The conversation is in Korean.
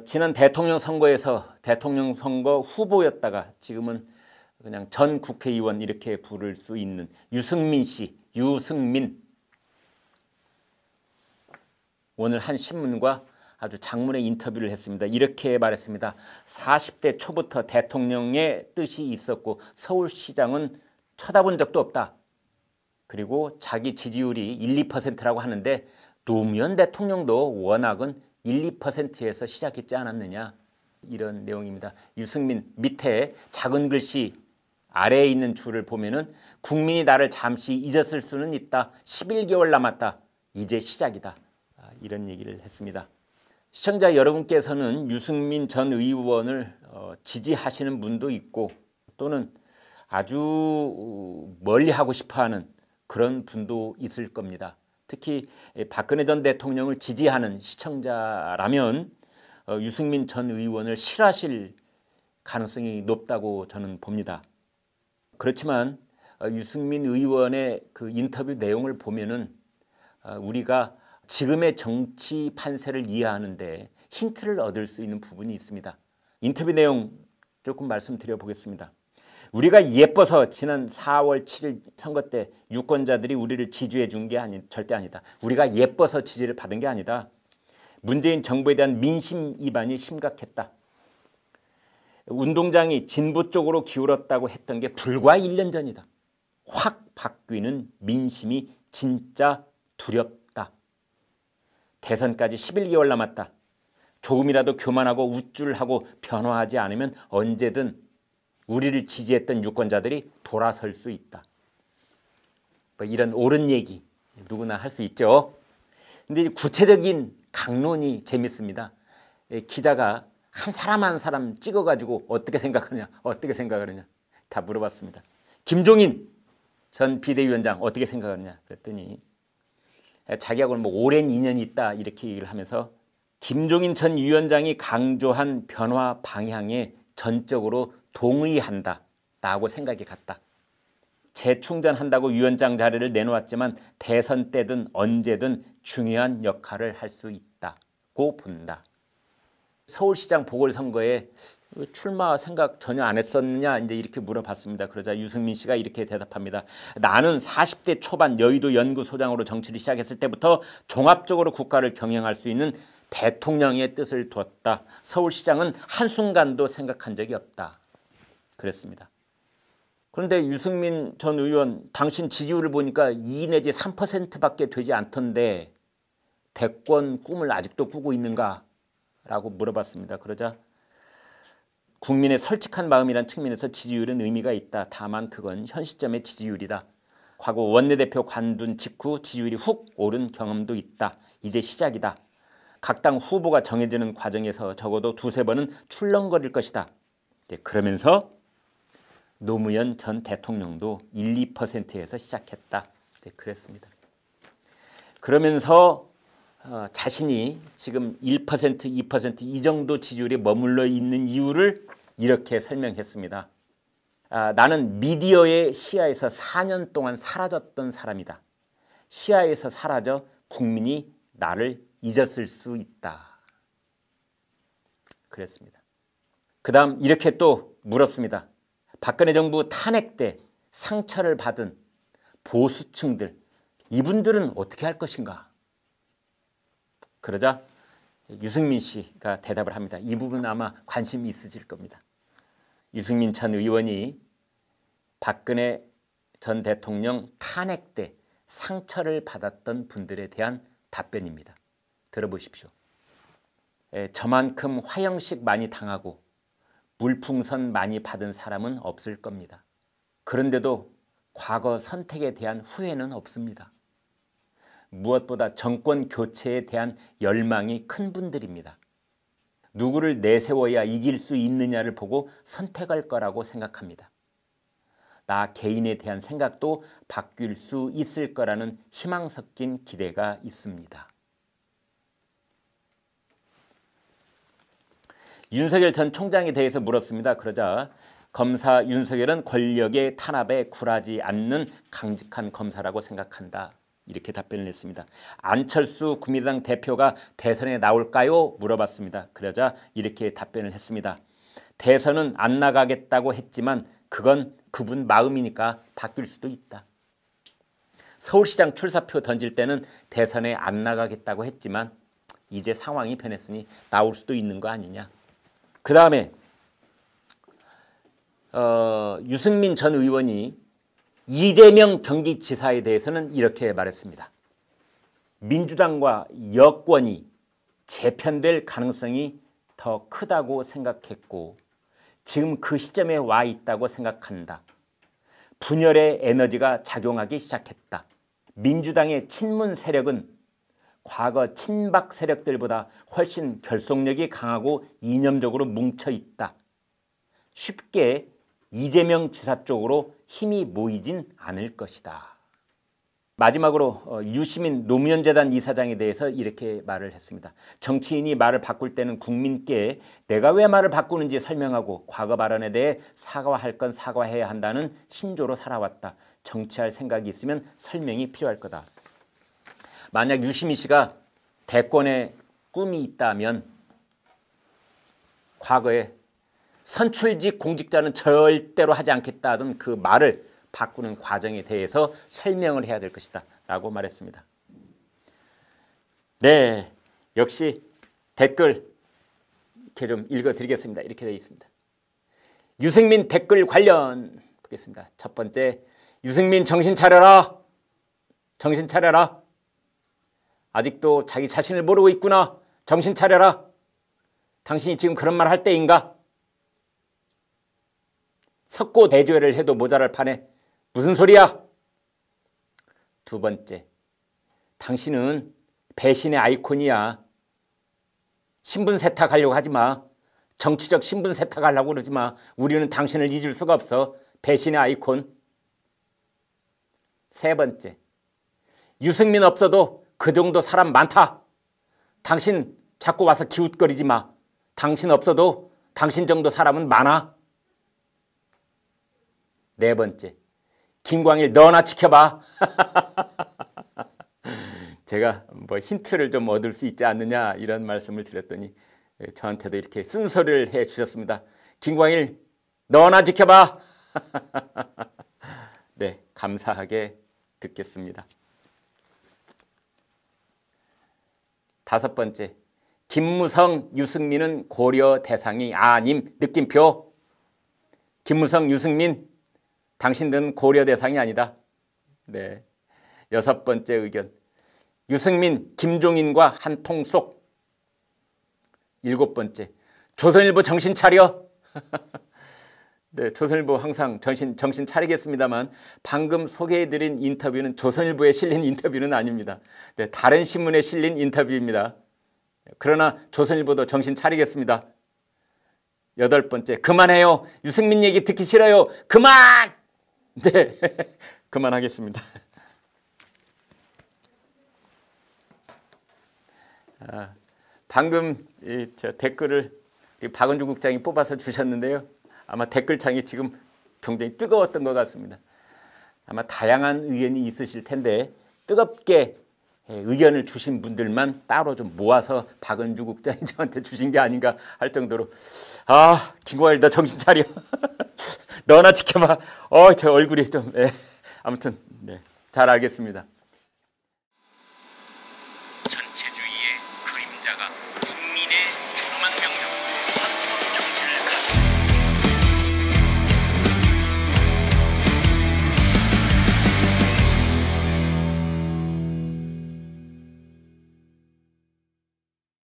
지난 대통령 선거에서 대통령 선거 후보였다가 지금은 그냥 전 국회의원 이렇게 부를 수 있는 유승민 씨, 유승민. 오늘 한 신문과 아주 장문의 인터뷰를 했습니다. 이렇게 말했습니다. 40대 초부터 대통령의 뜻이 있었고 서울시장은 쳐다본 적도 없다. 그리고 자기 지지율이 1, 2%라고 하는데 노무현 대통령도 워낙은 1, 2%에서 시작했지 않았느냐, 이런 내용입니다. 유승민 밑에 작은 글씨 아래에 있는 줄을 보면은 국민이 나를 잠시 잊었을 수는 있다. 11개월 남았다. 이제 시작이다. 이런 얘기를 했습니다. 시청자 여러분께서는 유승민 전 의원을 지지하시는 분도 있고 또는 아주 멀리하고 싶어하는 그런 분도 있을 겁니다. 특히 박근혜 전 대통령을 지지하는 시청자라면 유승민 전 의원을 싫어하실 가능성이 높다고 저는 봅니다. 그렇지만 유승민 의원의 그 인터뷰 내용을 보면은 우리가 지금의 정치 판세를 이해하는데 힌트를 얻을 수 있는 부분이 있습니다. 인터뷰 내용 조금 말씀드려 보겠습니다. 우리가 예뻐서 지난 4월 7일 선거 때 유권자들이 우리를 지지해 준 게 절대 아니다. 우리가 예뻐서 지지를 받은 게 아니다. 문재인 정부에 대한 민심 이반이 심각했다. 운동장이 진보 쪽으로 기울었다고 했던 게 불과 1년 전이다. 확 바뀌는 민심이 진짜 두렵다. 대선까지 11개월 남았다. 조금이라도 교만하고 우쭐하고 변화하지 않으면 언제든 우리를 지지했던 유권자들이 돌아설 수 있다. 뭐 이런 옳은 얘기 누구나 할 수 있죠. 근데 구체적인 강론이 재밌습니다. 기자가 한 사람 한 사람 찍어가지고 어떻게 생각하느냐, 어떻게 생각하느냐 다 물어봤습니다. 김종인 전 비대위원장 어떻게 생각하느냐 그랬더니 자기하고는 뭐 오랜 인연이 있다 이렇게 얘기를 하면서 김종인 전 위원장이 강조한 변화 방향에 전적으로 동의한다라고 생각이 갔다. 재충전한다고 위원장 자리를 내놓았지만 대선 때든 언제든 중요한 역할을 할 수 있다고 본다. 서울시장 보궐선거에 출마 생각 전혀 안 했었느냐 이제 이렇게 물어봤습니다. 그러자 유승민 씨가 이렇게 대답합니다. 나는 40대 초반 여의도 연구소장으로 정치를 시작했을 때부터 종합적으로 국가를 경영할 수 있는 대통령의 뜻을 두었다. 서울시장은 한순간도 생각한 적이 없다. 그랬습니다. 그런데 유승민 전 의원 당신 지지율을 보니까 2 내지 3%밖에 되지 않던데 대권 꿈을 아직도 꾸고 있는가? 라고 물어봤습니다. 그러자 국민의 솔직한 마음이란 측면에서 지지율은 의미가 있다. 다만 그건 현 시점의 지지율이다. 과거 원내대표 관둔 직후 지지율이 훅 오른 경험도 있다. 이제 시작이다. 각 당 후보가 정해지는 과정에서 적어도 2, 3번은 출렁거릴 것이다. 이제 그러면서 노무현 전 대통령도 1, 2%에서 시작했다. 이제 그랬습니다. 그러면서 자신이 지금 1%, 2% 이 정도 지지율에 머물러 있는 이유를 이렇게 설명했습니다. 나는 미디어의 시야에서 4년 동안 사라졌던 사람이다. 시야에서 사라져 국민이 나를 잊었을 수 있다. 그랬습니다. 그 다음 이렇게 또 물었습니다. 박근혜 정부 탄핵 때 상처를 받은 보수층들, 이분들은 어떻게 할 것인가? 그러자 유승민 씨가 대답을 합니다. 이 부분은 아마 관심이 있으실 겁니다. 유승민 전 의원이 박근혜 전 대통령 탄핵 때 상처를 받았던 분들에 대한 답변입니다. 들어보십시오. 저만큼 화형식 많이 당하고 물풍선 많이 받은 사람은 없을 겁니다. 그런데도 과거 선택에 대한 후회는 없습니다. 무엇보다 정권 교체에 대한 열망이 큰 분들입니다. 누구를 내세워야 이길 수 있느냐를 보고 선택할 거라고 생각합니다. 나 개인에 대한 생각도 바뀔 수 있을 거라는 희망 섞인 기대가 있습니다. 윤석열 전 총장에 대해서 물었습니다. 그러자 검사 윤석열은 권력의 탄압에 굴하지 않는 강직한 검사라고 생각한다. 이렇게 답변을 했습니다. 안철수 국민의당 대표가 대선에 나올까요? 물어봤습니다. 그러자 이렇게 답변을 했습니다. 대선은 안 나가겠다고 했지만 그건 그분 마음이니까 바뀔 수도 있다. 서울시장 출사표 던질 때는 대선에 안 나가겠다고 했지만 이제 상황이 변했으니 나올 수도 있는 거 아니냐. 그 다음에 유승민 전 의원이 이재명 경기지사에 대해서는 이렇게 말했습니다. 민주당과 여권이 재편될 가능성이 더 크다고 생각했고 지금 그 시점에 와 있다고 생각한다. 분열의 에너지가 작용하기 시작했다. 민주당의 친문 세력은 과거 친박 세력들보다 훨씬 결속력이 강하고 이념적으로 뭉쳐있다. 쉽게 이재명 지사 쪽으로 힘이 모이진 않을 것이다. 마지막으로 유시민 노무현재단 이사장에 대해서 이렇게 말을 했습니다. 정치인이 말을 바꿀 때는 국민께 내가 왜 말을 바꾸는지 설명하고 과거 발언에 대해 사과할 건 사과해야 한다는 신조로 살아왔다. 정치할 생각이 있으면 설명이 필요할 거다. 만약 유시민 씨가 대권에 꿈이 있다면 과거에 선출직 공직자는 절대로 하지 않겠다 하던 그 말을 바꾸는 과정에 대해서 설명을 해야 될 것이다 라고 말했습니다. 네, 역시 댓글 이렇게 좀 읽어드리겠습니다. 이렇게 되어 있습니다. 유승민 댓글 관련 보겠습니다. 첫 번째, 유승민 정신 차려라. 정신 차려라. 아직도 자기 자신을 모르고 있구나. 정신 차려라. 당신이 지금 그런 말 할 때인가? 석고대죄를 해도 모자랄 판에 무슨 소리야? 두 번째, 당신은 배신의 아이콘이야. 신분 세탁하려고 하지 마. 정치적 신분 세탁하려고 그러지 마. 우리는 당신을 잊을 수가 없어. 배신의 아이콘. 세 번째, 유승민 없어도 그 정도 사람 많다. 당신 자꾸 와서 기웃거리지 마. 당신 없어도 당신 정도 사람은 많아. 네 번째, 김광일 너나 지켜봐. 제가 뭐 힌트를 좀 얻을 수 있지 않느냐 이런 말씀을 드렸더니 저한테도 이렇게 쓴소리를 해 주셨습니다. 김광일 너나 지켜봐. 네, 감사하게 듣겠습니다. 다섯 번째, 김무성, 유승민은 고려 대상이 아님. 느낌표. 김무성, 유승민 당신들은 고려 대상이 아니다. 네. 여섯 번째 의견, 유승민, 김종인과 한 통 속. 일곱 번째, 조선일보 정신 차려. 네, 조선일보 항상 정신 차리겠습니다만 방금 소개해드린 인터뷰는 조선일보에 실린 인터뷰는 아닙니다. 네, 다른 신문에 실린 인터뷰입니다. 그러나 조선일보도 정신 차리겠습니다. 여덟 번째, 그만해요. 유승민 얘기 듣기 싫어요. 그만! 네, 그만하겠습니다. 방금 저 댓글을 박은주 국장이 뽑아서 주셨는데요. 아마 댓글창이 지금 굉장히 뜨거웠던 것 같습니다. 아마 다양한 의견이 있으실 텐데 뜨겁게 의견을 주신 분들만 따로 좀 모아서 박은주 국장이 저한테 주신 게 아닌가 할 정도로 김광일 너 정신 차려. 너나 지켜봐. 저 얼굴이 좀 아무튼 네, 잘 알겠습니다.